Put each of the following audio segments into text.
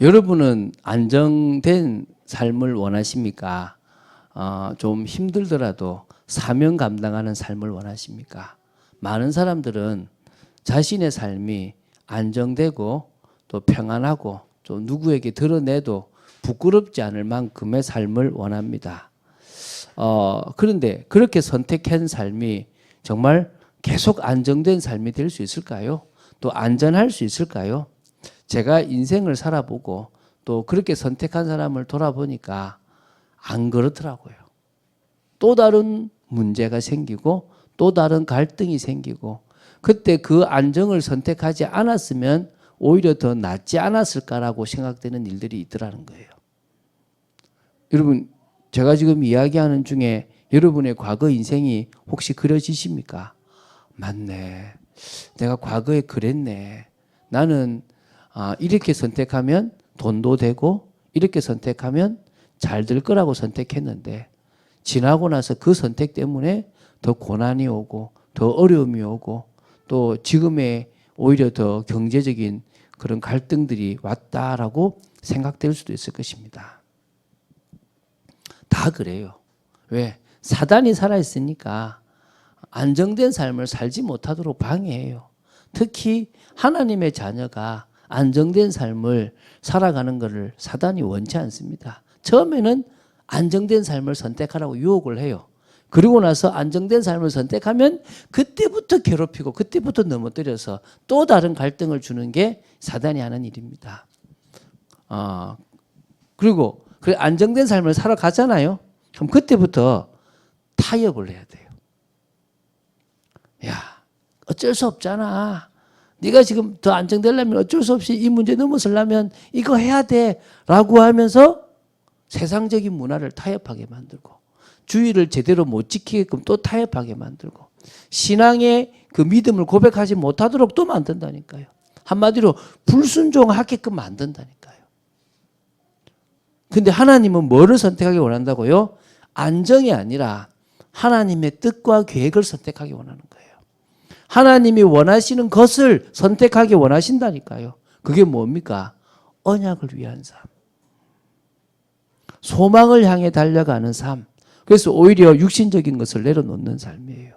여러분은 안정된 삶을 원하십니까? 좀 힘들더라도 사명 감당하는 삶을 원하십니까? 많은 사람들은 자신의 삶이 안정되고 또 평안하고 또 누구에게 드러내도 부끄럽지 않을 만큼의 삶을 원합니다. 그런데 그렇게 선택한 삶이 정말 계속 안정된 삶이 될 수 있을까요? 또 안전할 수 있을까요? 제가 인생을 살아보고 또 그렇게 선택한 사람을 돌아보니까 안 그렇더라고요. 또 다른 문제가 생기고 또 다른 갈등이 생기고 그때 그 안정을 선택하지 않았으면 오히려 더 낫지 않았을까라고 생각되는 일들이 있더라는 거예요. 여러분, 제가 지금 이야기하는 중에 여러분의 과거 인생이 혹시 그려지십니까? 맞네. 내가 과거에 그랬네. 나는 이렇게 선택하면 돈도 되고 이렇게 선택하면 잘 될 거라고 선택했는데 지나고 나서 그 선택 때문에 더 고난이 오고 더 어려움이 오고 또 지금의 오히려 더 경제적인 그런 갈등들이 왔다라고 생각될 수도 있을 것입니다. 다 그래요. 왜? 사단이 살아있으니까 안정된 삶을 살지 못하도록 방해해요. 특히 하나님의 자녀가 안정된 삶을 살아가는 것을 사단이 원치 않습니다. 처음에는 안정된 삶을 선택하라고 유혹을 해요. 그리고 나서 안정된 삶을 선택하면 그때부터 괴롭히고 그때부터 넘어뜨려서 또 다른 갈등을 주는 게 사단이 하는 일입니다. 그리고 안정된 삶을 살아가잖아요. 그럼 그때부터 타협을 해야 돼요. 야, 어쩔 수 없잖아. 네가 지금 더 안정되려면 어쩔 수 없이 이 문제 넘어서려면 이거 해야 돼 라고 하면서 세상적인 문화를 타협하게 만들고 주의를 제대로 못 지키게끔 또 타협하게 만들고 신앙의 그 믿음을 고백하지 못하도록 또 만든다니까요. 한마디로 불순종하게끔 만든다니까요. 근데 하나님은 뭐를 선택하기 원한다고요? 안정이 아니라 하나님의 뜻과 계획을 선택하기 원하는 거예요. 하나님이 원하시는 것을 선택하기 원하신다니까요. 그게 뭡니까? 언약을 위한 삶. 소망을 향해 달려가는 삶. 그래서 오히려 육신적인 것을 내려놓는 삶이에요.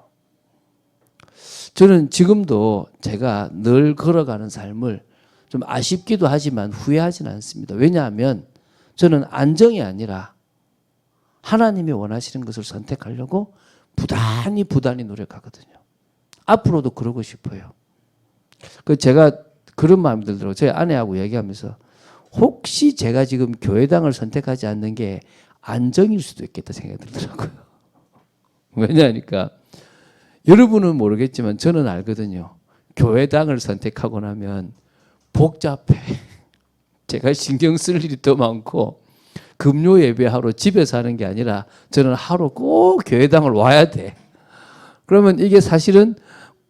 저는 지금도 제가 늘 걸어가는 삶을 좀 아쉽기도 하지만 후회하지는 않습니다. 왜냐하면 저는 안정이 아니라 하나님이 원하시는 것을 선택하려고 부단히 노력하거든요. 앞으로도 그러고 싶어요. 제가 그런 마음이 들더라고요. 저희 아내하고 얘기하면서 혹시 제가 지금 교회당을 선택하지 않는 게 안정일 수도 있겠다 생각이 들더라고요. 왜냐하니까 여러분은 모르겠지만 저는 알거든요. 교회당을 선택하고 나면 복잡해. 제가 신경 쓸 일이 더 많고 금요 예배하러 집에서 하는 게 아니라 저는 하루 꼭 교회당을 와야 돼. 그러면 이게 사실은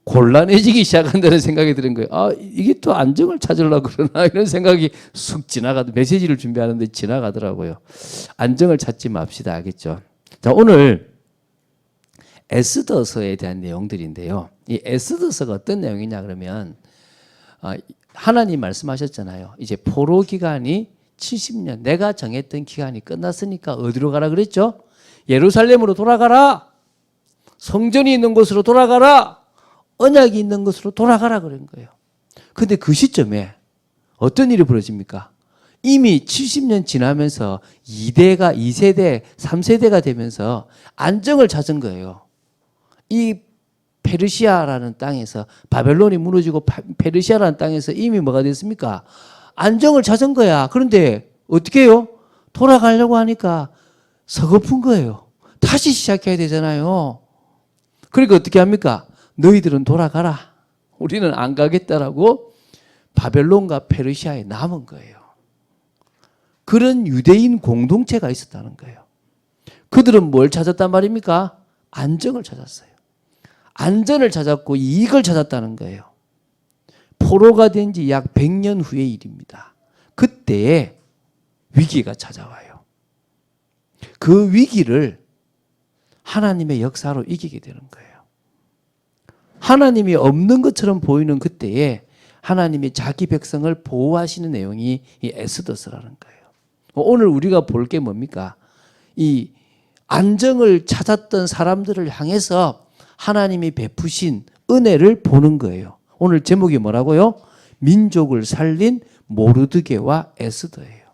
곤란해지기 시작한다는 생각이 드는 거예요. 이게 또 안정을 찾으려고 그러나 이런 생각이 쑥 메시지를 준비하는데 지나가더라고요. 안정을 찾지 맙시다. 알겠죠? 자, 오늘 에스더서에 대한 내용들인데요. 이 에스더서가 어떤 내용이냐 그러면 하나님 말씀하셨잖아요. 이제 포로 기간이 70년, 내가 정했던 기간이 끝났으니까 어디로 가라 그랬죠? 예루살렘으로 돌아가라. 성전이 있는 곳으로 돌아가라. 언약이 있는 곳으로 돌아가라 그런 거예요. 근데 그 시점에 어떤 일이 벌어집니까? 이미 70년 지나면서 2세대, 3세대가 되면서 안정을 찾은 거예요. 이 페르시아라는 땅에서 바벨론이 무너지고 페르시아라는 땅에서 이미 뭐가 됐습니까? 안정을 찾은 거야. 그런데 어떻게 해요? 돌아가려고 하니까 서글픈 거예요. 다시 시작해야 되잖아요. 그러니까 어떻게 합니까? 너희들은 돌아가라. 우리는 안 가겠다라고 바벨론과 페르시아에 남은 거예요. 그런 유대인 공동체가 있었다는 거예요. 그들은 뭘 찾았단 말입니까? 안정을 찾았어요. 안전을 찾았고 이익을 찾았다는 거예요. 포로가 된 지 약 100년 후의 일입니다. 그때에 위기가 찾아와요. 그 위기를 하나님의 역사로 이기게 되는 거예요. 하나님이 없는 것처럼 보이는 그때에 하나님이 자기 백성을 보호하시는 내용이 이 에스더서라는 거예요. 오늘 우리가 볼 게 뭡니까? 이 안정을 찾았던 사람들을 향해서 하나님이 베푸신 은혜를 보는 거예요. 오늘 제목이 뭐라고요? 민족을 살린 모르드게와 에스더예요.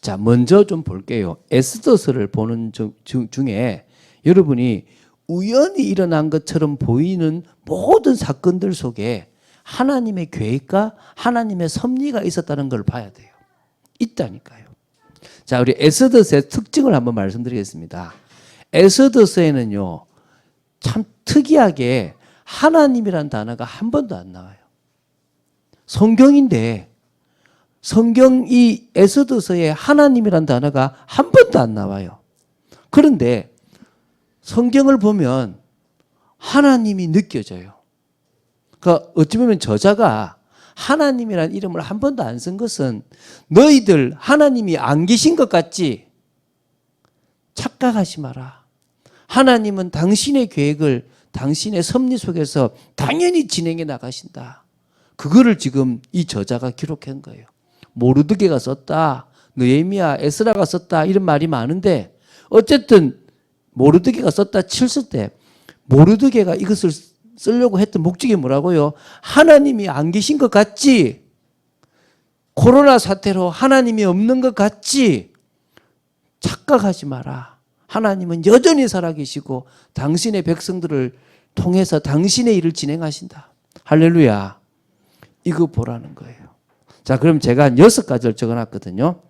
자, 먼저 좀 볼게요. 에스더서를 보는 중에 여러분이 우연히 일어난 것처럼 보이는 모든 사건들 속에 하나님의 계획과 하나님의 섭리가 있었다는 걸 봐야 돼요. 있다니까요. 자, 우리 에스더서의 특징을 한번 말씀드리겠습니다. 에스더서에는요, 참 특이하게 하나님이란 단어가 한 번도 안 나와요. 성경인데 성경 이 에스더서에 하나님이란 단어가 한 번도 안 나와요. 그런데 성경을 보면 하나님이 느껴져요. 그러니까 어찌 보면 저자가 하나님이란 이름을 한 번도 안 쓴 것은 너희들 하나님이 안 계신 것 같지? 착각하지 마라. 하나님은 당신의 계획을 당신의 섭리 속에서 당연히 진행해 나가신다. 그거를 지금 이 저자가 기록한 거예요. 모르드게가 썼다, 느헤미야, 에스라가 썼다 이런 말이 많은데 어쨌든 모르드게가 썼다 쳤을 때 모르드게가 이것을 쓰려고 했던 목적이 뭐라고요? 하나님이 안 계신 것 같지? 코로나 사태로 하나님이 없는 것 같지? 착각하지 마라. 하나님은 여전히 살아계시고 당신의 백성들을 통해서 당신의 일을 진행하신다. 할렐루야. 이거 보라는 거예요. 자, 그럼 제가 한 6가지를 적어놨거든요.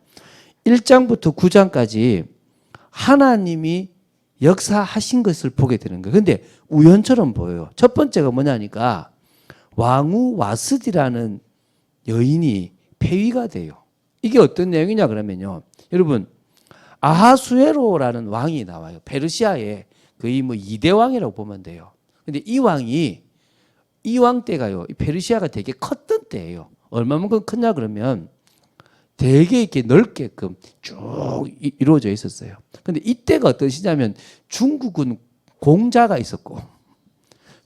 1장부터 9장까지 하나님이 역사하신 것을 보게 되는 거예요. 근데 우연처럼 보여요. 첫 번째가 뭐냐니까 왕후 와스디라는 여인이 폐위가 돼요. 이게 어떤 내용이냐 그러면요. 여러분 아하수에로라는 왕이 나와요. 페르시아의 거의 뭐 2대 왕이라고 보면 돼요. 근데 이 왕이 이 왕 때가요. 페르시아가 되게 컸던 때예요. 얼마만큼 컸냐 그러면 되게 이렇게 넓게끔 쭉 이루어져 있었어요. 근데 이때가 어떤 시냐면 중국은 공자가 있었고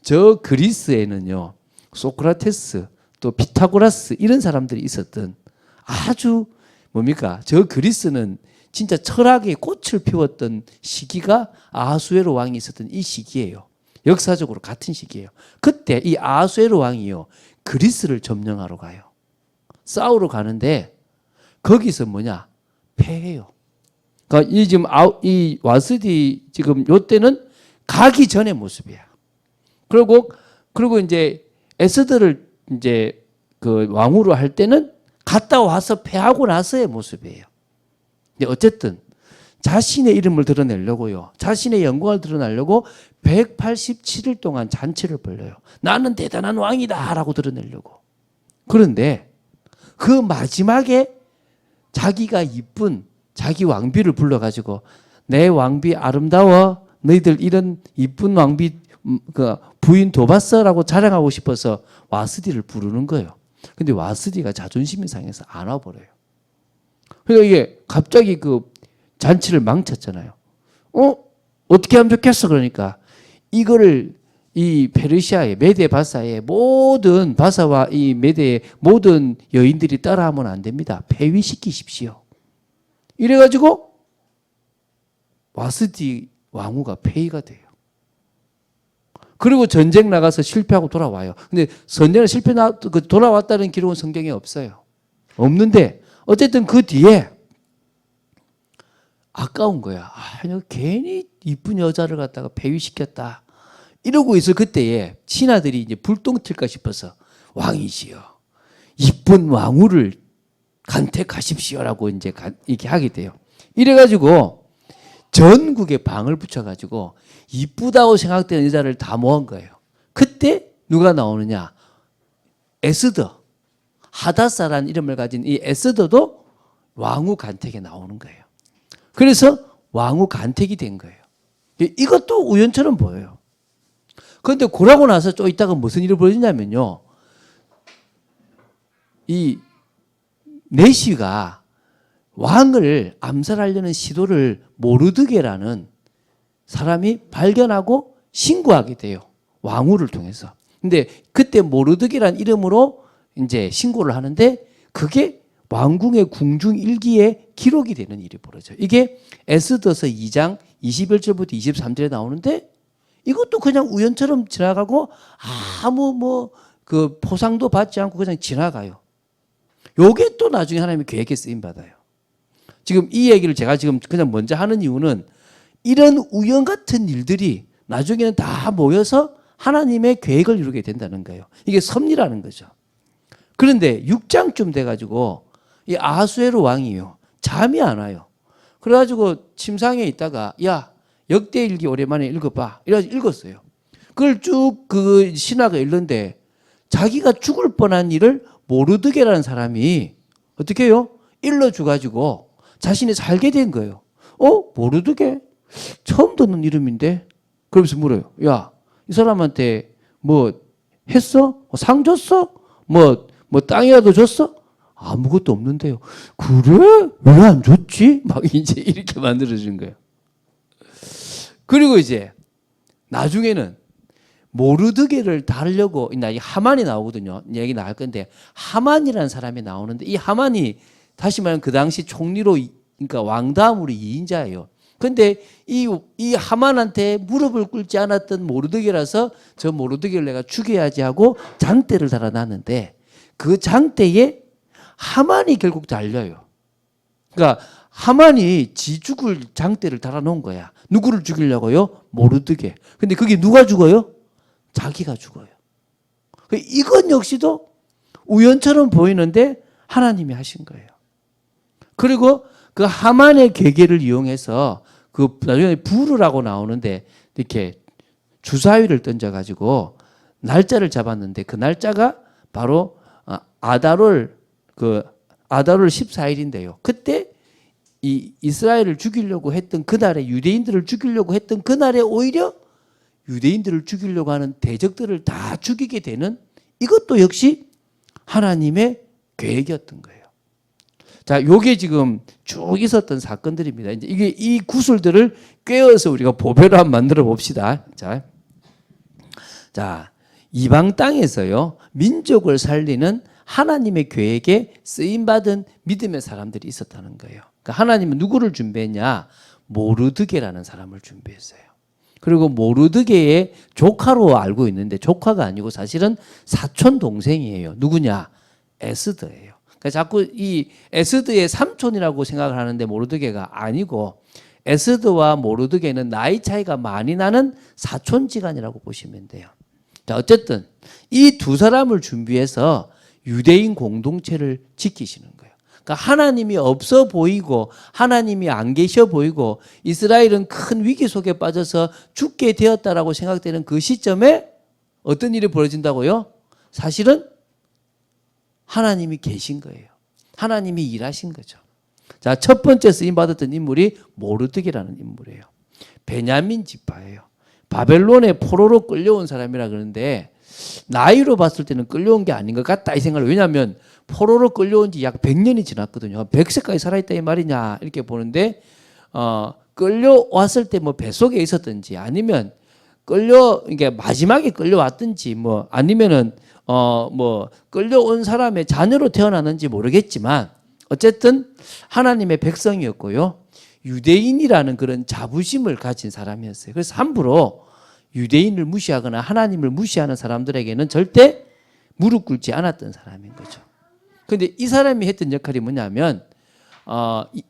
저 그리스에는요 소크라테스 또 피타고라스 이런 사람들이 있었던 아주 뭡니까? 저 그리스는 진짜 철학의 꽃을 피웠던 시기가 아하수에로 왕이 있었던 이 시기예요. 역사적으로 같은 시기예요. 그때 이 아하수에로 왕이요 그리스를 점령하러 가요. 싸우러 가는데 거기서 뭐냐? 패해요. 그러니까 이 지금 이 와스디 지금 요때는 가기 전의 모습이야. 그리고 이제 에스더를 이제 그 왕후로 할 때는 갔다 와서 패하고 나서의 모습이에요. 근데 어쨌든 자신의 이름을 드러내려고요. 자신의 영광을 드러내려고 187일 동안 잔치를 벌려요. 나는 대단한 왕이다라고 드러내려고. 그런데 그 마지막에 자기가 이쁜 자기 왕비를 불러가지고 내 왕비 아름다워 너희들 이런 이쁜 왕비 그 부인 둬봤어라고 자랑하고 싶어서 와스디를 부르는 거예요. 근데 와스디가 자존심이 상해서 안 와버려요. 그러니까 이게 갑자기 그 잔치를 망쳤잖아요. 어떻게 하면 좋겠어? 그러니까 이거를 이 페르시아의 메데 바사의 모든 바사와 이 메데의 모든 여인들이 따라하면 안 됩니다. 폐위시키십시오. 이래가지고 와스디 왕후가 폐위가 돼요. 그리고 전쟁 나가서 실패하고 돌아와요. 근데 전쟁을 돌아왔다는 기록은 성경에 없어요. 없는데 어쨌든 그 뒤에 아까운 거야. 괜히 이쁜 여자를 갖다가 폐위시켰다. 이러고 있을 그때에 신하들이 이제 불똥 튈까 싶어서 왕이시여 이쁜 왕후를 간택하십시오라고 이제 이렇게 하게 돼요. 이래가지고 전국에 방을 붙여가지고 이쁘다고 생각되는 여자를 다 모은 거예요. 그때 누가 나오느냐? 에스더, 하다사라는 이름을 가진 이 에스더도 왕후 간택에 나오는 거예요. 그래서 왕후 간택이 된 거예요. 이것도 우연처럼 보여요. 그런데 그러고 나서 좀 있다가 무슨 일이 벌어지냐면요. 이 내시가 왕을 암살하려는 시도를 모르드게라는 사람이 발견하고 신고하게 돼요. 왕후를 통해서. 근데 그때 모르드게란 이름으로 이제 신고를 하는데 그게 왕궁의 궁중 일기에 기록이 되는 일이 벌어져요. 이게 에스더서 2장 21절부터 23절에 나오는데 이것도 그냥 우연처럼 지나가고 아무 뭐 그 포상도 받지 않고 그냥 지나가요. 요게 또 나중에 하나님의 계획에 쓰임 받아요. 지금 이 얘기를 제가 지금 그냥 먼저 하는 이유는 이런 우연 같은 일들이 나중에는 다 모여서 하나님의 계획을 이루게 된다는 거예요. 이게 섭리라는 거죠. 그런데 6장쯤 돼가지고 이 아하수에로 왕이요. 잠이 안 와요. 그래가지고 침상에 있다가 야 역대일기 오랜만에 읽어봐. 이래가지고 읽었어요. 그걸 쭉 그 신하가 읽는데 자기가 죽을 뻔한 일을 모르드게라는 사람이 어떻게 해요? 일러줘가지고 자신이 살게 된 거예요. 모르드게? 처음 듣는 이름인데? 그러면서 물어요. 야, 이 사람한테 뭐 했어? 상 줬어? 뭐 땅이라도 줬어? 아무것도 없는데요. 그래? 왜 안 줬지? 막 이제 이렇게 만들어준 거예요. 그리고 이제 나중에는 모르드게를 다루려고 이 하만이 나오거든요. 얘기 나올 건데 하만이라는 사람이 나오는데 이 하만이 다시 말하면 그 당시 총리로 그러니까 왕 다음으로 2인자예요. 그런데 이 하만한테 무릎을 꿇지 않았던 모르드게라서 저 모르드게를 내가 죽여야지 하고 장대를 달아놨는데 그 장대에 하만이 결국 달려요. 그러니까 하만이 지 죽을 장대를 달아놓은 거야. 누구를 죽이려고요? 모르드게. 근데 그게 누가 죽어요? 자기가 죽어요. 이건 역시도 우연처럼 보이는데 하나님이 하신 거예요. 그리고 그 하만의 계계를 이용해서 그 나중에 부르라고 나오는데 이렇게 주사위를 던져가지고 날짜를 잡았는데 그 날짜가 바로 아달월 14일인데요. 그때 이 이스라엘을 죽이려고 했던 그날에 유대인들을 죽이려고 했던 그날에 오히려 유대인들을 죽이려고 하는 대적들을 다 죽이게 되는 이것도 역시 하나님의 계획이었던 거예요. 자, 요게 지금 쭉 있었던 사건들입니다. 이제 이게 이 구슬들을 꿰어서 우리가 보배로 한번 만들어 봅시다. 자, 이방 땅에서요, 민족을 살리는 하나님의 계획에 쓰임받은 믿음의 사람들이 있었다는 거예요. 그러니까 하나님은 누구를 준비했냐? 모르드게라는 사람을 준비했어요. 그리고 모르드게의 조카로 알고 있는데 조카가 아니고 사실은 사촌 동생이에요. 누구냐? 에스더예요. 그러니까 자꾸 이 에스더의 삼촌이라고 생각을 하는데 모르드게가 아니고 에스더와 모르드게는 나이 차이가 많이 나는 사촌지간이라고 보시면 돼요. 자, 어쨌든 이 두 사람을 준비해서 유대인 공동체를 지키시는 거예요. 그러니까 하나님이 없어 보이고 하나님이 안 계셔 보이고 이스라엘은 큰 위기 속에 빠져서 죽게 되었다라고 생각되는 그 시점에 어떤 일이 벌어진다고요? 사실은 하나님이 계신 거예요. 하나님이 일하신 거죠. 자, 첫 번째 쓰임 받았던 인물이 모르드게라는 인물이에요. 베냐민 지파예요. 바벨론의 포로로 끌려온 사람이라 그러는데 나이로 봤을 때는 끌려온 게 아닌 것 같다 이 생각을. 왜냐하면 포로로 끌려온 지 약 100년이 지났거든요. 100세까지 살아있다 이 말이냐 이렇게 보는데 끌려왔을 때 뭐 뱃속에 있었든지 아니면 이게 마지막에 끌려왔든지 뭐 아니면은 뭐 끌려온 사람의 자녀로 태어났는지 모르겠지만 어쨌든 하나님의 백성이었고요. 유대인이라는 그런 자부심을 가진 사람이었어요. 그래서 함부로 유대인을 무시하거나 하나님을 무시하는 사람들에게는 절대 무릎 꿇지 않았던 사람인 거죠. 그런데 이 사람이 했던 역할이 뭐냐면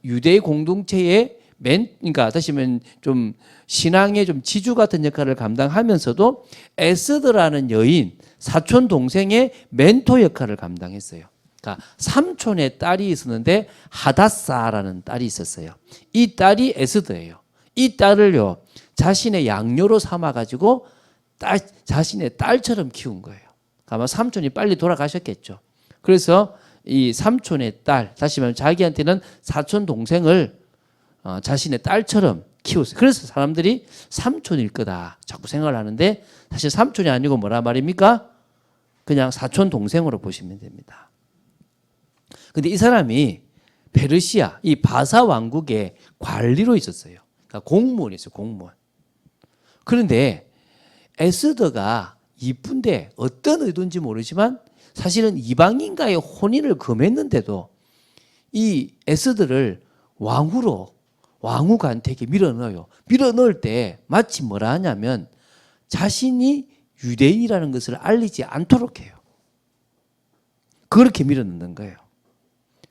유대 공동체의 그러니까 다시 말하면 좀 신앙의 좀 지주 같은 역할을 감당하면서도 에스더라는 여인 사촌 동생의 멘토 역할을 감당했어요. 그러니까 삼촌의 딸이 있었는데 하닷사라는 딸이 있었어요. 이 딸이 에스더예요. 이 딸을요 자신의 양녀로 삼아가지고 자신의 딸처럼 키운 거예요. 아마 삼촌이 빨리 돌아가셨겠죠. 그래서 이 삼촌의 딸, 다시 말하면 자기한테는 사촌 동생을 자신의 딸처럼 키웠어요. 그래서 사람들이 삼촌일 거다 자꾸 생각을 하는데 사실 삼촌이 아니고 뭐라 말입니까? 그냥 사촌 동생으로 보시면 됩니다. 근데 이 사람이 페르시아, 이 바사 왕국의 관리로 있었어요. 그러니까 공무원이었어요, 공무원. 그런데 에스더가 이쁜데 어떤 의도인지 모르지만 사실은 이방인과의 혼인을 금했는데도 이 에스더를 왕후간택에 밀어넣어요. 밀어넣을 때 마치 뭐라 하냐면 자신이 유대인이라는 것을 알리지 않도록 해요. 그렇게 밀어넣는 거예요.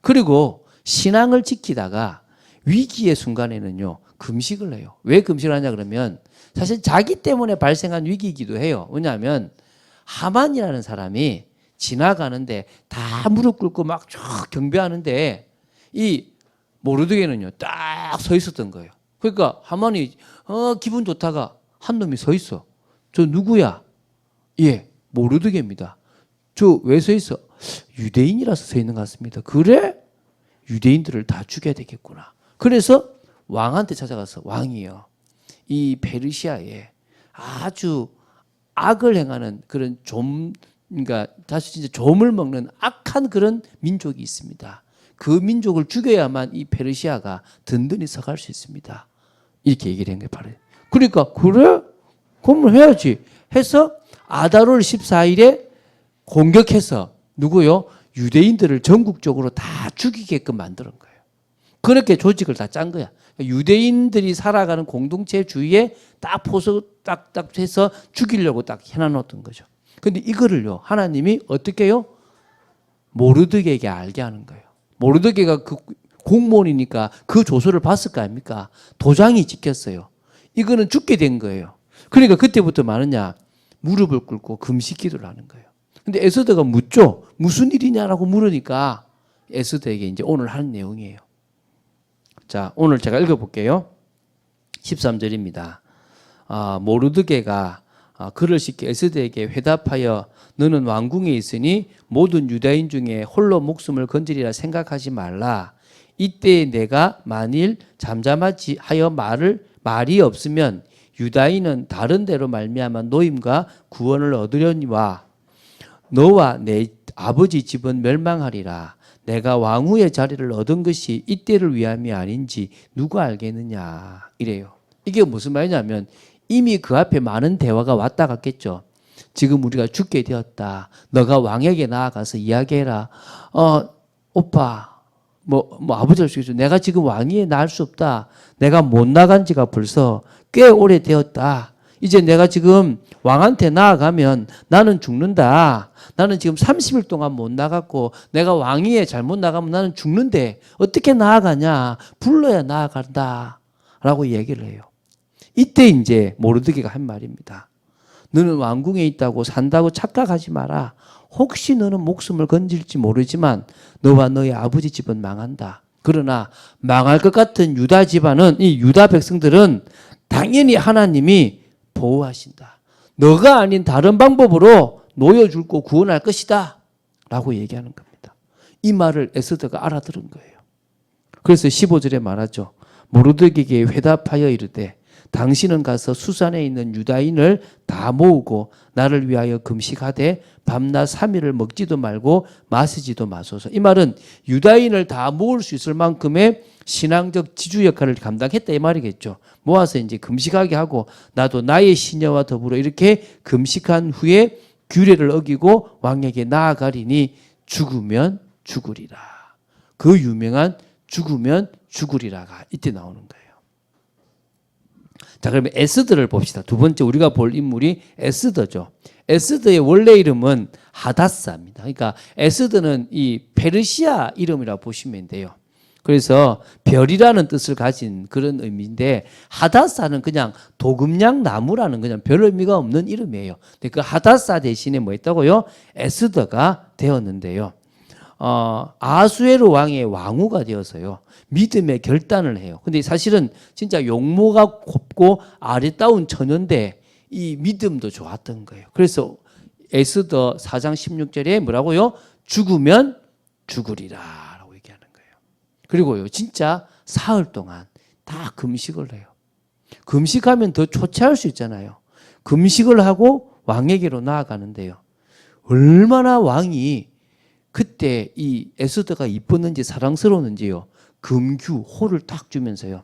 그리고 신앙을 지키다가 위기의 순간에는요, 금식을 해요. 왜 금식을 하냐 그러면 사실 자기 때문에 발생한 위기이기도 해요. 왜냐하면 하만이라는 사람이 지나가는데 다 무릎 꿇고 막 쭉 경배하는데 이 모르드게는요 딱 서 있었던 거예요. 그러니까 하만이 기분 좋다가 한 놈이 서 있어. 저 누구야? 예, 모르드게입니다. 저 왜 서 있어? 유대인이라서 서 있는 것 같습니다. 그래? 유대인들을 다 죽여야 되겠구나. 그래서 왕한테 찾아가서 왕이요, 이 페르시아에 아주 악을 행하는 그런 그러니까 다시 진짜 좀을 먹는 악한 그런 민족이 있습니다. 그 민족을 죽여야만 이 페르시아가 든든히 서갈 수 있습니다. 이렇게 얘기를 한 게 바로. 그러니까 그래? 그럼 해야지. 해서 아다롤 14일에 공격해서 누구요? 유대인들을 전국적으로 다 죽이게끔 만드는 거예요. 그렇게 조직을 다 짠 거야. 유대인들이 살아가는 공동체 주위에 딱 포수 딱딱 해서 죽이려고 딱 해놔놓던 거죠. 근데 이거를요, 하나님이 어떻게 해요? 모르드게에게 알게 하는 거예요. 모르드게가 그 공무원이니까 그 조서를 봤을 거 아닙니까? 도장이 찍혔어요. 이거는 죽게 된 거예요. 그러니까 그때부터 많으냐? 무릎을 꿇고 금식 기도를 하는 거예요. 근데 에스더가 묻죠. 무슨 일이냐라고 물으니까 에스더에게 이제 오늘 하는 내용이에요. 자, 오늘 제가 읽어볼게요. 13절입니다. 모르드게가 그를 시켜 에스더에게 회답하여 너는 왕궁에 있으니 모든 유다인 중에 홀로 목숨을 건지리라 생각하지 말라. 이때 내가 만일 잠잠하지 하여 말이 없으면 유다인은 다른 데로 말미암아 노임과 구원을 얻으려니와 너와 내 아버지 집은 멸망하리라. 내가 왕후의 자리를 얻은 것이 이때를 위함이 아닌지 누가 알겠느냐 이래요. 이게 무슨 말이냐면 이미 그 앞에 많은 대화가 왔다 갔겠죠. 지금 우리가 죽게 되었다. 너가 왕에게 나아가서 이야기해라. 오빠, 아버지가 죽겠죠. 내가 지금 왕위에 나갈 수 없다. 내가 못 나간 지가 벌써 꽤 오래 되었다. 이제 내가 지금 왕한테 나아가면 나는 죽는다. 나는 지금 30일 동안 못 나갔고 내가 왕위에 잘못 나가면 나는 죽는데 어떻게 나아가냐. 불러야 나아간다. 라고 얘기를 해요. 이때 이제 모르드게가 한 말입니다. 너는 왕궁에 있다고 산다고 착각하지 마라. 혹시 너는 목숨을 건질지 모르지만 너와 너의 아버지 집은 망한다. 그러나 망할 것 같은 유다 집안은, 이 유다 백성들은 당연히 하나님이 보호하신다. 너가 아닌 다른 방법으로 놓여줄고 구원할 것이다. 라고 얘기하는 겁니다. 이 말을 에스더가 알아들은 거예요. 그래서 15절에 말하죠. 모르드게에게 회답하여 이르되 당신은 가서 수산에 있는 유다인을 다 모으고 나를 위하여 금식하되 밤낮 3일을 먹지도 말고 마시지도 마소서. 이 말은 유다인을 다 모을 수 있을 만큼의 신앙적 지주 역할을 감당했다 이 말이겠죠. 모아서 이제 금식하게 하고 나도 나의 시녀와 더불어 이렇게 금식한 후에 규례를 어기고 왕에게 나아가리니 죽으면 죽으리라. 그 유명한 죽으면 죽으리라가 이때 나오는 거예요. 자, 그러면 에스더를 봅시다. 두 번째 우리가 볼 인물이 에스더죠. 에스더의 원래 이름은 하다사입니다. 그러니까 에스더는 이 페르시아 이름이라고 보시면 돼요. 그래서 별이라는 뜻을 가진 그런 의미인데 하다사는 그냥 도금냥 나무라는 그냥 별 의미가 없는 이름이에요. 근데 그 하다사 대신에 뭐 했다고요? 에스더가 되었는데요. 아수에로 왕의 왕후가 되어서요. 믿음의 결단을 해요. 근데 사실은 진짜 용모가 곱고 아리따운 처녀인데 이 믿음도 좋았던 거예요. 그래서 에스더 4장 16절에 뭐라고요? 죽으면 죽으리라 라고 얘기하는 거예요. 그리고요, 진짜 사흘 동안 다 금식을 해요. 금식하면 더 초췌할 수 있잖아요. 금식을 하고 왕에게로 나아가는데요. 얼마나 왕이 그때 이 에스더가 이뻤는지 사랑스러웠는지요. 금규, 호를 딱 주면서요.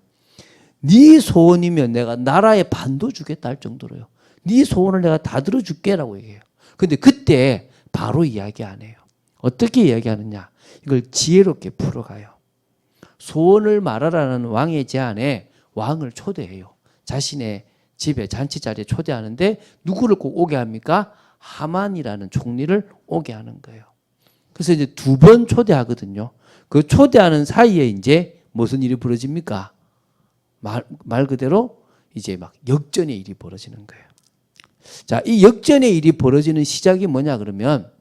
네 소원이면 내가 나라의 반도 주겠다 할 정도로요. 네 소원을 내가 다 들어줄게라고 얘기해요. 근데 그때 바로 이야기 안 해요. 어떻게 이야기하느냐? 이걸 지혜롭게 풀어가요. 소원을 말하라는 왕의 제안에 왕을 초대해요. 자신의 집에 잔치 자리에 초대하는데 누구를 꼭 오게 합니까? 하만이라는 총리를 오게 하는 거예요. 그래서 이제 2번 초대하거든요. 그 초대하는 사이에 이제 무슨 일이 벌어집니까? 말 그대로 이제 막 역전의 일이 벌어지는 거예요. 자, 이 역전의 일이 벌어지는 시작이 뭐냐 그러면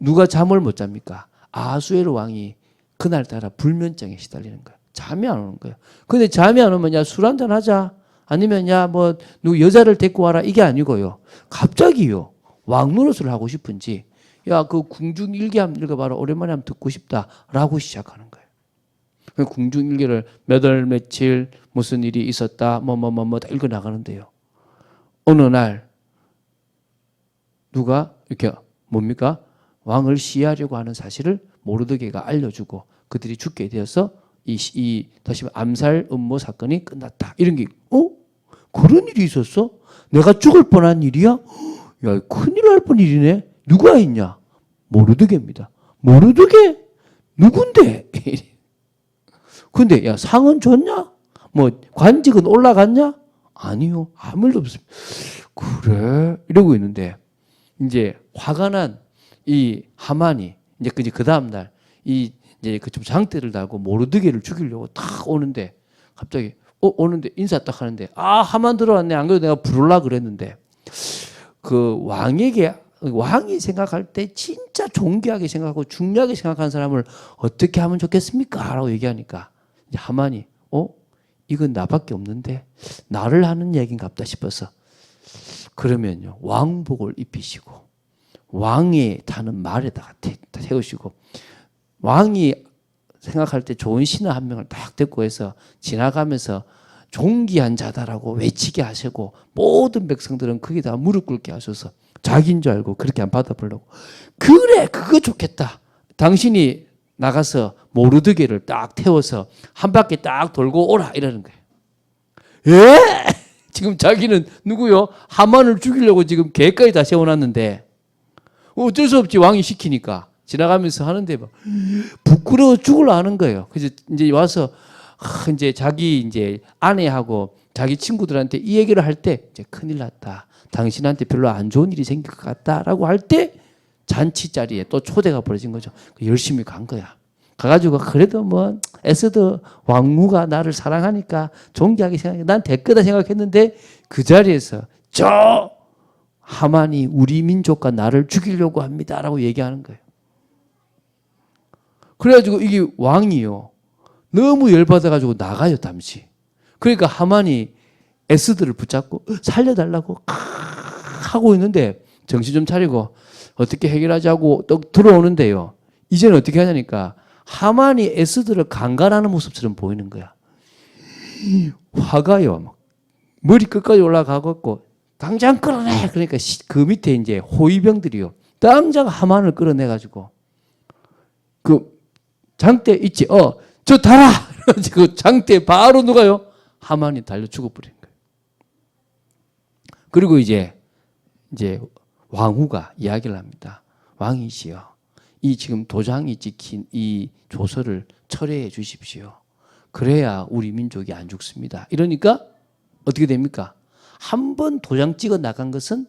누가 잠을 못 잡니까? 아하수에로 왕이 그날따라 불면증에 시달리는 거예요. 잠이 안 오는 거예요. 근데 잠이 안 오면 야, 술 한잔 하자. 아니면 야, 뭐 누구 여자를 데리고 와라. 이게 아니고요. 갑자기요. 왕 노릇을 하고 싶은지 야, 그 궁중일기 한번 읽어봐라. 오랜만에 한번 듣고 싶다라고 시작하는 거예요. 궁중일기를 몇 월 며칠 무슨 일이 있었다 뭐 다 읽어 나가는데요. 어느 날 누가 이렇게 뭡니까? 왕을 시해하려고 하는 사실을 모르드게가 알려주고 그들이 죽게 되어서 다시 암살 음모 사건이 끝났다. 이런 게 그런 일이 있었어? 내가 죽을 뻔한 일이야? 야, 큰일 날 뻔 일이네. 누가 했냐? 모르드게입니다. 모르드게? 누군데? 근데 야, 상은 줬냐? 뭐 관직은 올라갔냐? 아니요. 아무 일도 없습니다. 그래? 이러고 있는데 이제 화가 난 이 하만이 이제 그 다음 날 이제 그 좀 장대를 달고 모르드게를 죽이려고 딱 오는데 갑자기 오는데 인사 딱 하는데 하만 들어왔네. 안 그래도 내가 부르려 그랬는데 그 왕이 생각할 때 진짜 존귀하게 생각하고 중요하게 생각하는 사람을 어떻게 하면 좋겠습니까? 라고 얘기하니까 이제 하만이 이건 나밖에 없는데 나를 하는 얘기인가 보다 싶어서 그러면요 왕복을 입히시고 왕이 타는 말에다가 태우시고 왕이 생각할 때 좋은 신하 한 명을 딱 데리고 해서 지나가면서 존귀한 자다라고 외치게 하시고 모든 백성들은 거기다 무릎 꿇게 하셔서 자기인 줄 알고 그렇게 안 받아보려고 그래 그거 좋겠다. 당신이 나가서 모르드게를 딱 태워서 한 바퀴 딱 돌고 오라 이러는 거예요. 예? 지금 자기는 누구요? 하만을 죽이려고 지금 계획까지 다 세워놨는데 어쩔 수 없지 왕이 시키니까 지나가면서 하는데 막 부끄러워 죽으려 하는 거예요. 그래서 이제 와서 이제 자기 이제 아내하고 자기 친구들한테 이 얘기를 할 때 이제 큰일 났다. 당신한테 별로 안 좋은 일이 생길 것 같다라고 할 때 잔치 자리에 또 초대가 벌어진 거죠. 열심히 간 거야. 가가지고 그래도 뭐 에스더 왕후가 나를 사랑하니까 존귀하게 생각해. 난 대끄다 생각했는데 그 자리에서 저 하만이 우리 민족과 나를 죽이려고 합니다라고 얘기하는 거예요. 그래가지고 이게 왕이요. 너무 열받아가지고 나가요, 잠시. 그러니까 하만이 에스더를 붙잡고 살려달라고 하고 있는데 정신 좀 차리고 어떻게 해결하자고 또 들어오는데요. 이제는 어떻게 하냐니까 하만이 에스더를 강간하는 모습처럼 보이는 거야. 화가요. 머리 끝까지 올라가고 당장 끌어내. 그러니까 그 밑에 이제 호위병들이요. 당장 하만을 끌어내가지고 그 장대 있지. 저 달아. 그 장대 바로 누가요? 하만이 달려 죽어버린 거예요. 그리고 이제 왕후가 이야기를 합니다. 왕이시여, 이 지금 도장이 찍힌 이 조서를 철회해 주십시오. 그래야 우리 민족이 안 죽습니다. 이러니까 어떻게 됩니까? 한 번 도장 찍어 나간 것은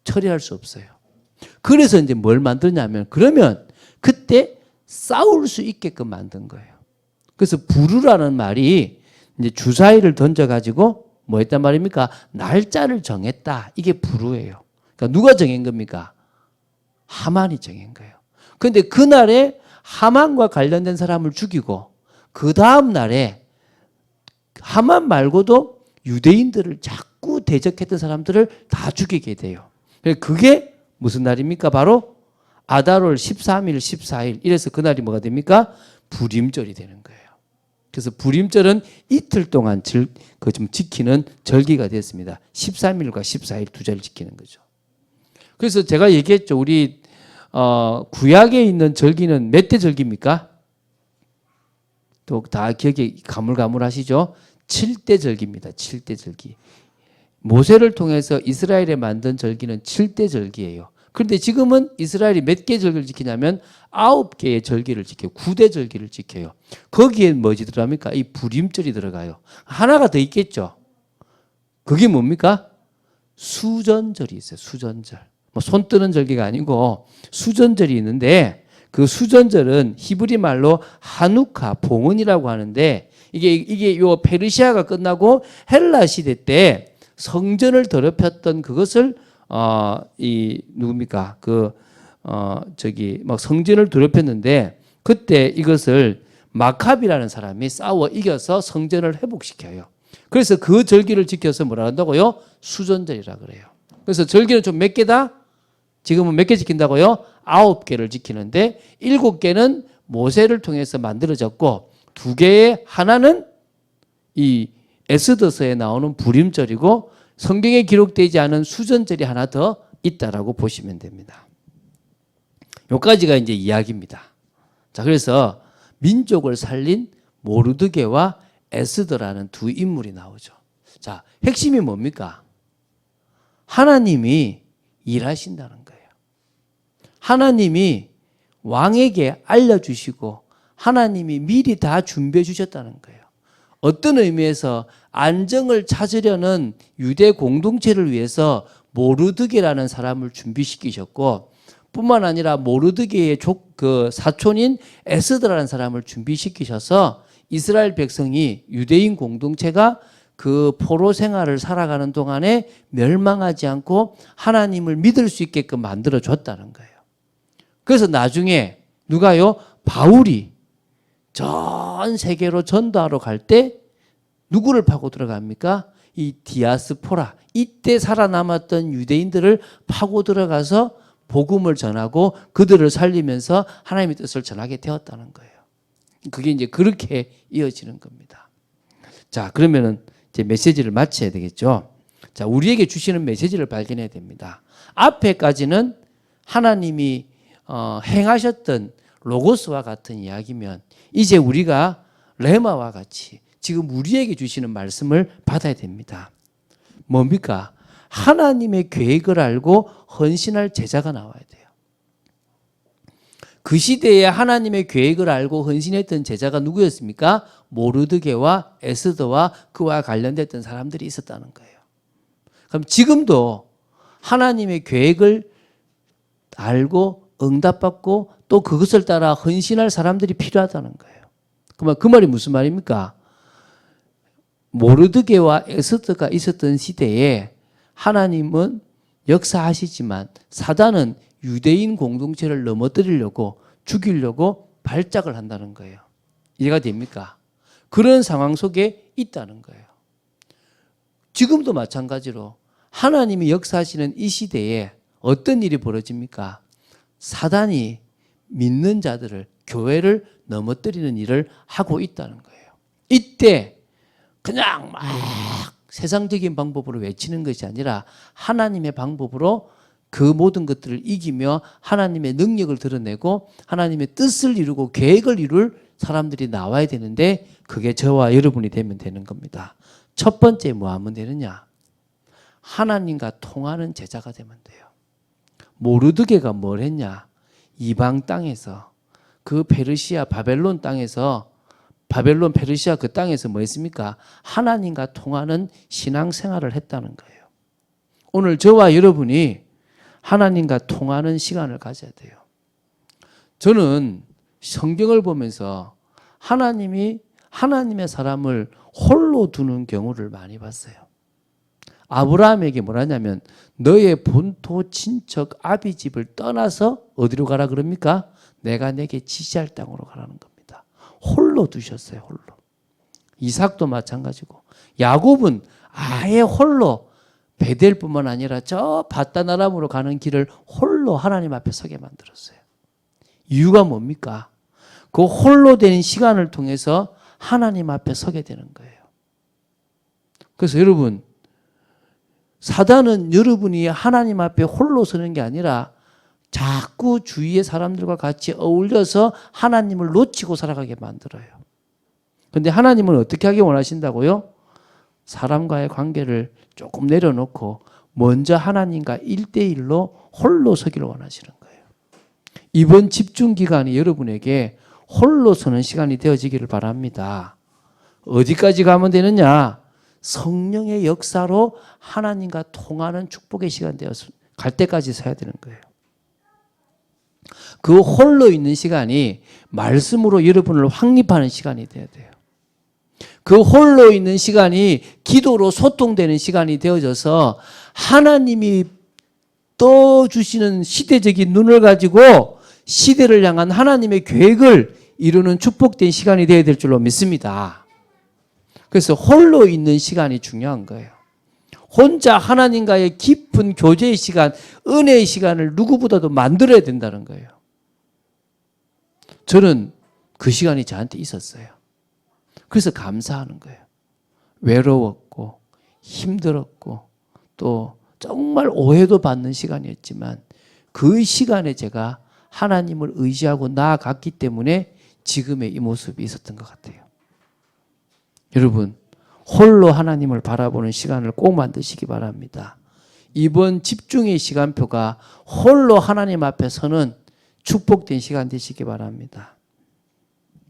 처리할 수 없어요. 그래서 이제 뭘 만드냐면 그러면 그때 싸울 수 있게끔 만든 거예요. 그래서 부르라는 말이 이제 주사위를 던져가지고 뭐 했단 말입니까? 날짜를 정했다. 이게 부르예요. 그러니까 누가 정한 겁니까? 하만이 정한 거예요. 그런데 그날에 하만과 관련된 사람을 죽이고 그 다음 날에 하만 말고도 유대인들을 자꾸 대적했던 사람들을 다 죽이게 돼요. 그게 무슨 날입니까? 바로 아달월 13일, 14일. 이래서 그날이 뭐가 됩니까? 불임절이 되는 거예요. 그래서 불임절은 이틀 동안 좀 지키는 절기가 됐습니다. 13일과 14일 두 자리를 지키는 거죠. 그래서 제가 얘기했죠. 우리 구약에 있는 절기는 몇 대 절기입니까? 또 다 기억이 가물가물하시죠? 7대 절기입니다. 7대 절기. 모세를 통해서 이스라엘에 만든 절기는 7대 절기예요. 그런데 지금은 이스라엘이 몇 개 절기를 지키냐면 9개의 절기를 지켜요. 9대 절기를 지켜요. 거기에 뭐지 들어갑니까? 이 불임절이 들어가요. 하나가 더 있겠죠. 그게 뭡니까? 수전절이 있어요. 수전절. 뭐 손 뜨는 절기가 아니고 수전절이 있는데 그 수전절은 히브리 말로 하누카, 봉헌이라고 하는데 이게 요 페르시아가 끝나고 헬라 시대 때 성전을 더럽혔던 그것을 누굽니까? 막 성전을 더럽혔는데 그때 이것을 마카비라는 사람이 싸워 이겨서 성전을 회복시켜요. 그래서 그 절기를 지켜서 뭐라 한다고요? 수전절이라 그래요. 그래서 절기는 좀 몇 개다? 지금은 몇 개 지킨다고요? 9개를 지키는데 7개는 모세를 통해서 만들어졌고 2개의 하나는 이 에스더서에 나오는 불임절이고 성경에 기록되지 않은 수전절이 하나 더 있다라고 보시면 됩니다. 여기까지가 이제 이야기입니다. 자, 그래서 민족을 살린 모르드게와 에스더라는 두 인물이 나오죠. 자, 핵심이 뭡니까? 하나님이 일하신다는 거예요. 하나님이 왕에게 알려주시고 하나님이 미리 다 준비해 주셨다는 거예요. 어떤 의미에서 안정을 찾으려는 유대 공동체를 위해서 모르드게라는 사람을 준비시키셨고 뿐만 아니라 모르드게의 사촌인 에스더라는 사람을 준비시키셔서 이스라엘 백성이 유대인 공동체가 그 포로 생활을 살아가는 동안에 멸망하지 않고 하나님을 믿을 수 있게끔 만들어 줬다는 거예요. 그래서 나중에 누가요? 바울이 전 세계로 전도하러 갈 때 누구를 파고 들어갑니까? 이 디아스포라, 이때 살아남았던 유대인들을 파고 들어가서 복음을 전하고 그들을 살리면서 하나님의 뜻을 전하게 되었다는 거예요. 그게 이제 그렇게 이어지는 겁니다. 자, 그러면은 이제 메시지를 마쳐야 되겠죠. 자, 우리에게 주시는 메시지를 발견해야 됩니다. 앞에까지는 하나님이 행하셨던 로고스와 같은 이야기면 이제 우리가 레마와 같이 지금 우리에게 주시는 말씀을 받아야 됩니다. 뭡니까? 하나님의 계획을 알고 헌신할 제자가 나와야 돼요. 그 시대에 하나님의 계획을 알고 헌신했던 제자가 누구였습니까? 모르드게와 에스더와 그와 관련됐던 사람들이 있었다는 거예요. 그럼 지금도 하나님의 계획을 알고 응답받고 또 그것을 따라 헌신할 사람들이 필요하다는 거예요. 그러면 그 말이 무슨 말입니까? 모르드게와 에스더가 있었던 시대에 하나님은 역사하시지만 사단은 유대인 공동체를 넘어뜨리려고 죽이려고 발작을 한다는 거예요. 이해가 됩니까? 그런 상황 속에 있다는 거예요. 지금도 마찬가지로 하나님이 역사하시는 이 시대에 어떤 일이 벌어집니까? 사단이 믿는 자들을, 교회를 넘어뜨리는 일을 하고 있다는 거예요. 이때 그냥 막 세상적인 방법으로 외치는 것이 아니라 하나님의 방법으로 그 모든 것들을 이기며 하나님의 능력을 드러내고 하나님의 뜻을 이루고 계획을 이룰 사람들이 나와야 되는데 그게 저와 여러분이 되면 되는 겁니다. 첫 번째 뭐 하면 되느냐? 하나님과 통하는 제자가 되면 돼요. 모르드게가 뭘 했냐? 이방 땅에서 그 페르시아 바벨론 땅에서 바벨론 페르시아 그 땅에서 뭐 했습니까? 하나님과 통하는 신앙생활을 했다는 거예요. 오늘 저와 여러분이 하나님과 통하는 시간을 가져야 돼요. 저는 성경을 보면서 하나님이 하나님의 사람을 홀로 두는 경우를 많이 봤어요. 아브라함에게 뭐라냐면 너의 본토 친척 아비 집을 떠나서 어디로 가라 그럽니까? 내가 내게 지시할 땅으로 가라는 겁니다. 홀로 두셨어요. 홀로. 이삭도 마찬가지고 야곱은 아예 홀로 베델뿐만 아니라 저 바다나람으로 가는 길을 홀로 하나님 앞에 서게 만들었어요. 이유가 뭡니까? 그 홀로 된 시간을 통해서 하나님 앞에 서게 되는 거예요. 그래서 여러분, 사단은 여러분이 하나님 앞에 홀로 서는 게 아니라 자꾸 주위의 사람들과 같이 어울려서 하나님을 놓치고 살아가게 만들어요. 그런데 하나님은 어떻게 하기 원하신다고요? 사람과의 관계를 조금 내려놓고 먼저 하나님과 1대1로 홀로 서기를 원하시는 거예요. 이번 집중 기간이 여러분에게 홀로 서는 시간이 되어지기를 바랍니다. 어디까지 가면 되느냐? 성령의 역사로 하나님과 통하는 축복의 시간 되어서 갈 때까지 서야 되는 거예요. 그 홀로 있는 시간이 말씀으로 여러분을 확립하는 시간이 되어야 돼요. 그 홀로 있는 시간이 기도로 소통되는 시간이 되어져서 하나님이 떠주시는 시대적인 눈을 가지고 시대를 향한 하나님의 계획을 이루는 축복된 시간이 되어야 될 줄로 믿습니다. 그래서 홀로 있는 시간이 중요한 거예요. 혼자 하나님과의 깊은 교제의 시간, 은혜의 시간을 누구보다도 만들어야 된다는 거예요. 저는 그 시간이 저한테 있었어요. 그래서 감사하는 거예요. 외로웠고 힘들었고 또 정말 오해도 받는 시간이었지만 그 시간에 제가 하나님을 의지하고 나아갔기 때문에 지금의 이 모습이 있었던 것 같아요. 여러분, 홀로 하나님을 바라보는 시간을 꼭 만드시기 바랍니다. 이번 집중의 시간표가 홀로 하나님 앞에 서는 축복된 시간 되시기 바랍니다.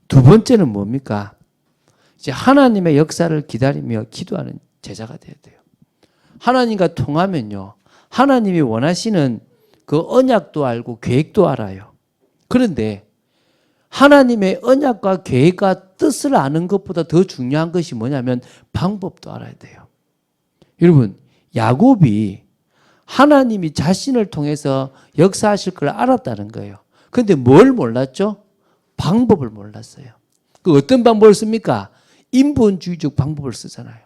두 번째는 뭡니까? 이제 하나님의 역사를 기다리며 기도하는 제자가 되어야 돼요. 하나님과 통하면요, 하나님이 원하시는 그 언약도 알고 계획도 알아요. 그런데 하나님의 언약과 계획과 뜻을 아는 것보다 더 중요한 것이 뭐냐면 방법도 알아야 돼요. 여러분, 야곱이 하나님이 자신을 통해서 역사하실 걸 알았다는 거예요. 그런데 뭘 몰랐죠? 방법을 몰랐어요. 그 어떤 방법을 씁니까? 인본주의적 방법을 쓰잖아요.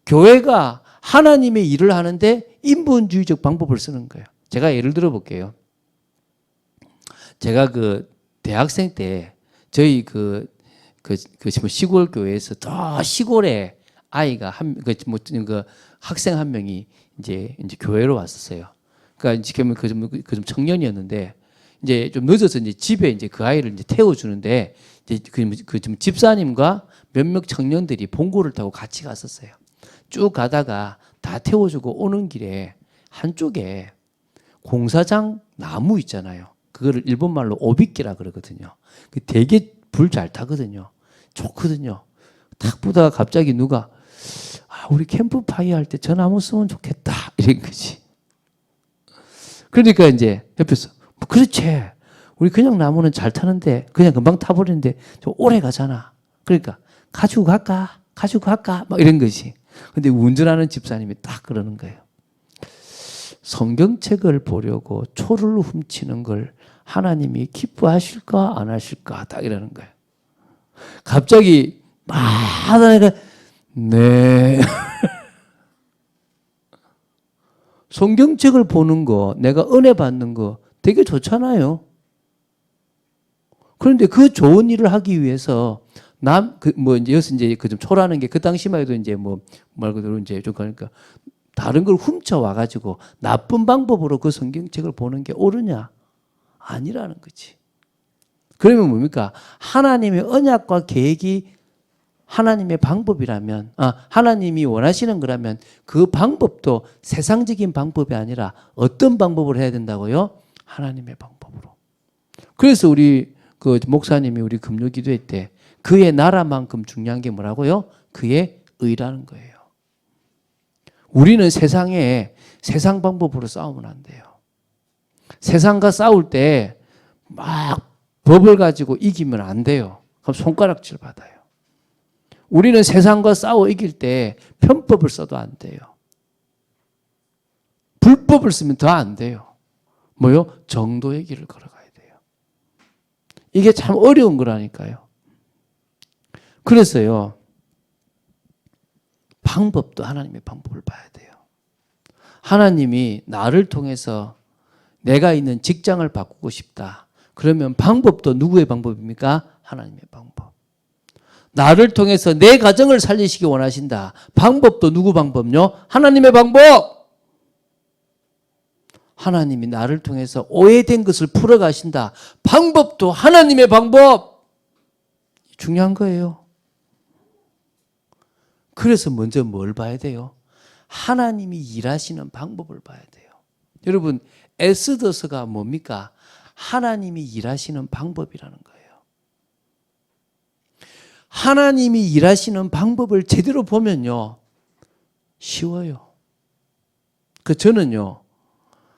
교회가 하나님의 일을 하는데 인본주의적 방법을 쓰는 거예요. 제가 예를 들어 볼게요. 제가 그 대학생 때 저희 그 시골 교회에서 더 시골에 아이가 그 학생 한 명이 이제 교회로 왔었어요. 그러니까 지금 그 좀 청년이었는데 이제 좀 늦어서 이제 집에 이제 그 아이를 이제 태워주는데 이제 그 좀 집사님과 몇몇 청년들이 봉고를 타고 같이 갔었어요. 쭉 가다가 다 태워주고 오는 길에 한쪽에 공사장 나무 있잖아요. 그거를 일본말로 오비끼라 그러거든요. 그 되게 불 잘 타거든요. 좋거든요. 탁 보다가 갑자기 누가 우리 캠프파이어 할 때 저 나무 쓰면 좋겠다 이런 거지. 그러니까 이제 옆에서 그렇지. 우리 그냥 나무는 잘 타는데 그냥 금방 타버리는데 좀 오래 가잖아. 그러니까 가지고 갈까? 막 이런 거지. 근데 운전하는 집사님이 딱 그러는 거예요. 성경책을 보려고 초를 훔치는 걸 하나님이 기뻐하실까 안 하실까 딱 이러는 거예요. 갑자기 막 하다가 네. 성경책을 보는 거, 내가 은혜 받는 거 되게 좋잖아요. 그런데 그 좋은 일을 하기 위해서 이제 여기서 이제 그 좀 초라는 게 그 당시만 해도 이제 말 그대로 이제 좀 그러니까 다른 걸 훔쳐 와가지고 나쁜 방법으로 그 성경책을 보는 게 옳으냐? 아니라는 거지. 그러면 뭡니까? 하나님의 언약과 계획이 하나님의 방법이라면, 하나님이 원하시는 거라면 그 방법도 세상적인 방법이 아니라 어떤 방법으로 해야 된다고요? 하나님의 방법으로. 그래서 우리 그 목사님이 우리 금요 기도회 때 그의 나라만큼 중요한 게 뭐라고요? 그의 의라는 거예요. 우리는 세상 방법으로 싸우면 안 돼요. 세상과 싸울 때 막 법을 가지고 이기면 안 돼요. 그럼 손가락질 받아요. 우리는 세상과 싸워 이길 때 편법을 써도 안 돼요. 불법을 쓰면 더 안 돼요. 뭐요? 정도의 길을 걸어가야 돼요. 이게 참 어려운 거라니까요. 그래서요, 방법도 하나님의 방법을 봐야 돼요. 하나님이 나를 통해서 내가 있는 직장을 바꾸고 싶다. 그러면 방법도 누구의 방법입니까? 하나님의 방법. 나를 통해서 내 가정을 살리시기 원하신다. 방법도 누구 방법요? 하나님의 방법. 하나님이 나를 통해서 오해된 것을 풀어가신다. 방법도 하나님의 방법. 중요한 거예요. 그래서 먼저 뭘 봐야 돼요? 하나님이 일하시는 방법을 봐야 돼요. 여러분, 에스더서가 뭡니까? 하나님이 일하시는 방법이라는 거예요. 하나님이 일하시는 방법을 제대로 보면요, 쉬워요. 저는요,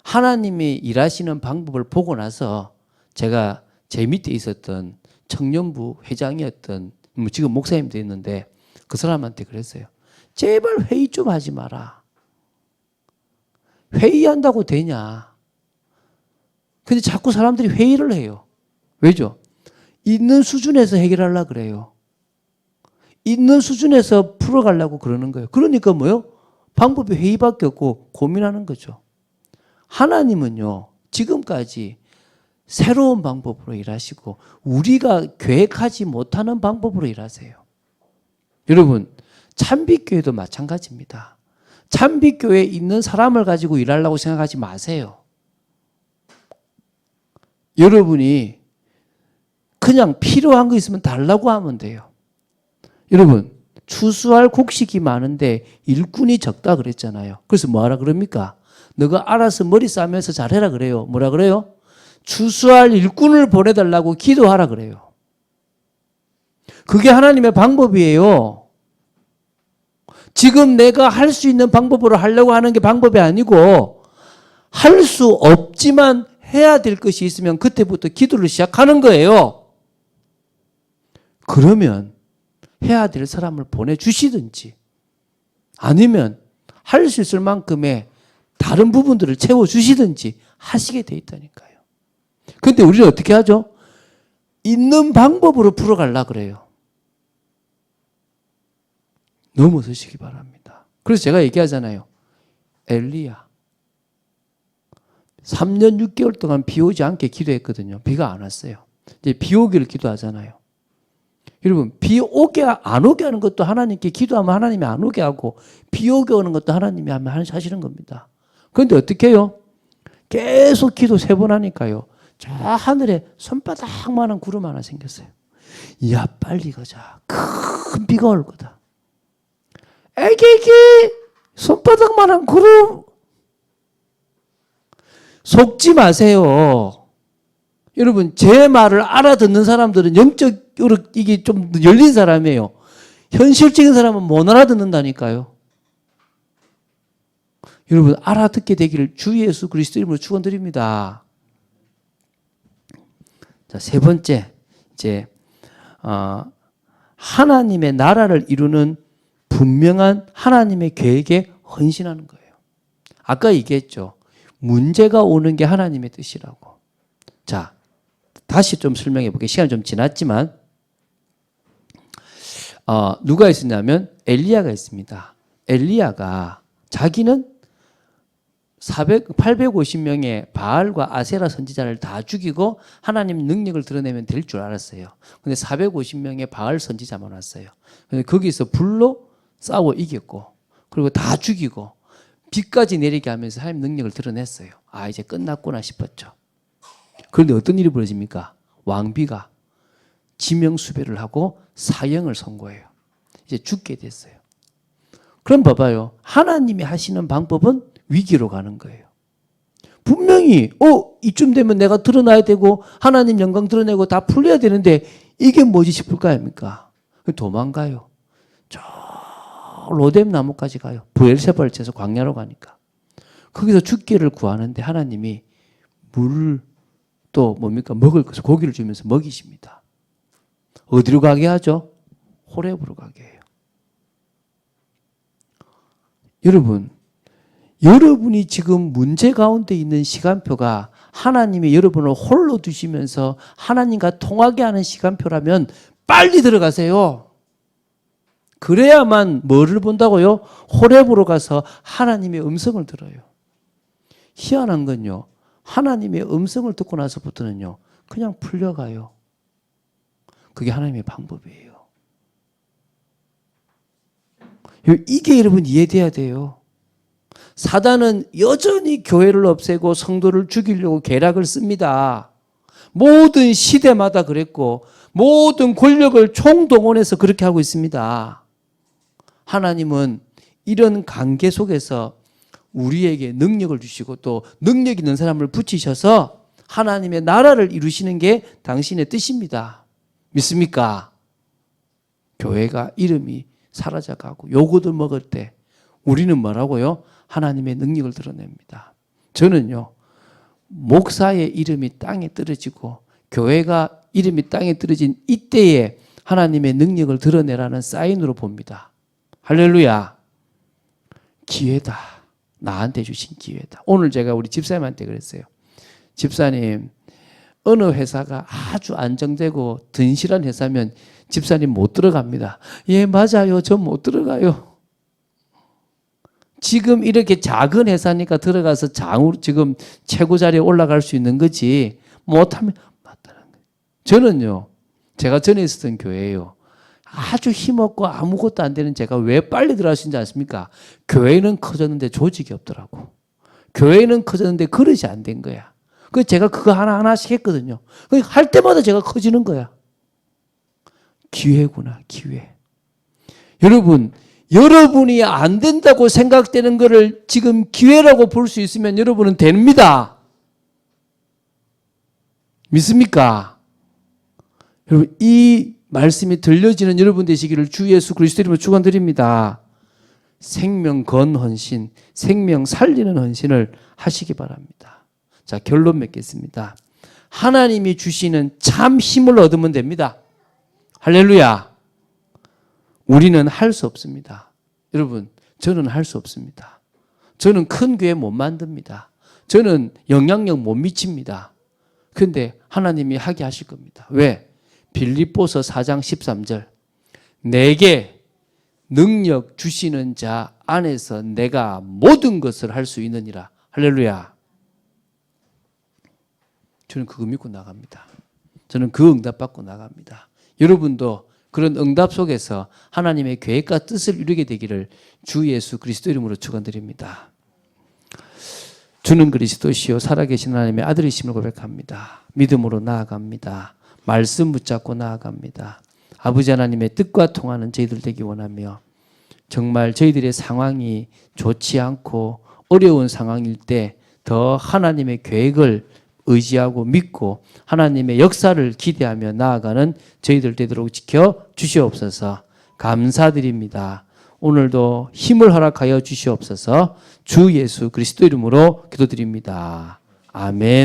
하나님이 일하시는 방법을 보고 나서 제가 제 밑에 있었던 청년부 회장이었던 지금 목사님도 있는데 그 사람한테 그랬어요. 제발 회의 좀 하지 마라. 회의한다고 되냐? 근데 자꾸 사람들이 회의를 해요. 왜죠? 있는 수준에서 해결하려고 그래요. 있는 수준에서 풀어가려고 그러는 거예요. 그러니까 뭐요? 방법이 회의밖에 없고 고민하는 거죠. 하나님은요, 지금까지 새로운 방법으로 일하시고 우리가 계획하지 못하는 방법으로 일하세요. 여러분, 참빛교회도 마찬가지입니다. 참빛교회에 있는 사람을 가지고 일하려고 생각하지 마세요. 여러분이 그냥 필요한 거 있으면 달라고 하면 돼요. 여러분, 추수할 곡식이 많은데 일꾼이 적다 그랬잖아요. 그래서 뭐하라 그럽니까? 너가 알아서 머리 싸면서 잘해라 그래요. 뭐라 그래요? 추수할 일꾼을 보내달라고 기도하라 그래요. 그게 하나님의 방법이에요. 지금 내가 할 수 있는 방법으로 하려고 하는 게 방법이 아니고 할 수 없지만 해야 될 것이 있으면 그때부터 기도를 시작하는 거예요. 그러면 해야 될 사람을 보내주시든지 아니면 할 수 있을 만큼의 다른 부분들을 채워주시든지 하시게 돼 있다니까요. 근데 우리는 어떻게 하죠? 있는 방법으로 풀어가려고 그래요. 넘어서시기 바랍니다. 그래서 제가 얘기하잖아요. 엘리야 3년 6개월 동안 비 오지 않게 기도했거든요. 비가 안 왔어요. 이제 비 오기를 기도하잖아요. 여러분, 비 오게 안 오게 하는 것도 하나님께 기도하면 하나님이 안 오게 하고 비 오게 오는 것도 하나님이 하시는 겁니다. 그런데 어떻게 해요? 계속 기도 3번 하니까요. 저 하늘에 손바닥만한 구름 하나 생겼어요. 이야, 빨리 가자. 큰 비가 올 거다. 애기 손바닥만한 구름. 속지 마세요. 여러분, 제 말을 알아듣는 사람들은 영적으로 이게 좀 열린 사람이에요. 현실적인 사람은 못 알아듣는다니까요. 여러분, 알아듣게 되기를 주 예수 그리스도 이름으로 축원드립니다. 자, 3번째, 이제 하나님의 나라를 이루는 분명한 하나님의 계획에 헌신하는 거예요. 아까 얘기했죠. 문제가 오는 게 하나님의 뜻이라고. 자, 다시 좀 설명해 볼게요. 시간이 좀 지났지만 누가 있었냐면 엘리야가 있습니다. 엘리야가 자기는 850명의 바알과 아세라 선지자를 다 죽이고 하나님 능력을 드러내면 될 줄 알았어요. 근데 450명의 바알 선지자만 왔어요. 근데 거기서 불로 싸워 이겼고 그리고 다 죽이고 비까지 내리게 하면서 하나님 능력을 드러냈어요. 아, 이제 끝났구나 싶었죠. 그런데 어떤 일이 벌어집니까? 왕비가 지명수배를 하고 사형을 선고해요. 이제 죽게 됐어요. 그럼 봐봐요. 하나님이 하시는 방법은 위기로 가는 거예요. 분명히 이쯤 되면 내가 드러나야 되고 하나님 영광 드러내고 다 풀려야 되는데 이게 뭐지 싶을 거 아닙니까? 도망가요. 저 로뎀 나무까지 가요. 브엘세바를 쳐서 광야로 가니까. 거기서 죽기를 구하는데 하나님이 물을 또 뭡니까? 먹을 것을 고기를 주면서 먹이십니다. 어디로 가게 하죠? 호렙으로 가게 해요. 여러분이 지금 문제 가운데 있는 시간표가 하나님이 여러분을 홀로 두시면서 하나님과 통하게 하는 시간표라면 빨리 들어가세요. 그래야만 뭐를 본다고요? 호렙으로 가서 하나님의 음성을 들어요. 희한한 건요. 하나님의 음성을 듣고 나서부터는요. 그냥 풀려가요. 그게 하나님의 방법이에요. 이게 여러분 이해돼야 돼요. 사단은 여전히 교회를 없애고 성도를 죽이려고 계략을 씁니다. 모든 시대마다 그랬고 모든 권력을 총동원해서 그렇게 하고 있습니다. 하나님은 이런 관계 속에서 우리에게 능력을 주시고 또 능력 있는 사람을 붙이셔서 하나님의 나라를 이루시는 게 당신의 뜻입니다. 믿습니까? 교회가 이름이 사라져가고 요구들 먹을 때 우리는 뭐라고요? 하나님의 능력을 드러냅니다. 저는요, 목사의 이름이 땅에 떨어지고 교회가 이름이 땅에 떨어진 이때에 하나님의 능력을 드러내라는 사인으로 봅니다. 할렐루야. 기회다. 나한테 주신 기회다. 오늘 제가 우리 집사님한테 그랬어요. 집사님, 어느 회사가 아주 안정되고 든실한 회사면 집사님 못 들어갑니다. 예, 맞아요. 저 못 들어가요. 지금 이렇게 작은 회사니까 들어가서 장으로 지금 최고 자리에 올라갈 수 있는 거지 못하면 맞다는 거예요. 저는요, 제가 전에 있었던 교회예요. 아주 힘없고 아무것도 안 되는 제가 왜 빨리 들어갈 수 있는지 아십니까? 교회는 커졌는데 조직이 없더라고. 교회는 커졌는데 그릇이 안 된 거야. 그래서 제가 그거 하나하나씩 했거든요. 할 때마다 제가 커지는 거야. 기회구나, 기회. 여러분, 여러분이 안 된다고 생각되는 것을 지금 기회라고 볼 수 있으면 여러분은 됩니다. 믿습니까? 여러분, 이 말씀이 들려지는 여러분 되시기를 주 예수 그리스도 이름으로 축원드립니다. 생명 건 헌신, 생명 살리는 헌신을 하시기 바랍니다. 자, 결론 맺겠습니다. 하나님이 주시는 참 힘을 얻으면 됩니다. 할렐루야. 우리는 할 수 없습니다. 여러분, 저는 할 수 없습니다. 저는 큰 교회 못 만듭니다. 저는 영향력 못 미칩니다. 그런데 하나님이 하게 하실 겁니다. 왜? 빌립보서 4장 13절. 내게 능력 주시는 자 안에서 내가 모든 것을 할 수 있느니라. 할렐루야. 저는 그거 믿고 나갑니다. 저는 그 응답 받고 나갑니다. 여러분도 그런 응답 속에서 하나님의 계획과 뜻을 이루게 되기를 주 예수 그리스도 이름으로 축원드립니다. 주는 그리스도시요 살아계신 하나님의 아들이심을 고백합니다. 믿음으로 나아갑니다. 말씀 붙잡고 나아갑니다. 아버지 하나님의 뜻과 통하는 저희들 되기 원하며 정말 저희들의 상황이 좋지 않고 어려운 상황일 때 더 하나님의 계획을 의지하고 믿고 하나님의 역사를 기대하며 나아가는 저희들 되도록 지켜 주시옵소서. 감사드립니다. 오늘도 힘을 허락하여 주시옵소서. 주 예수 그리스도 이름으로 기도드립니다. 아멘.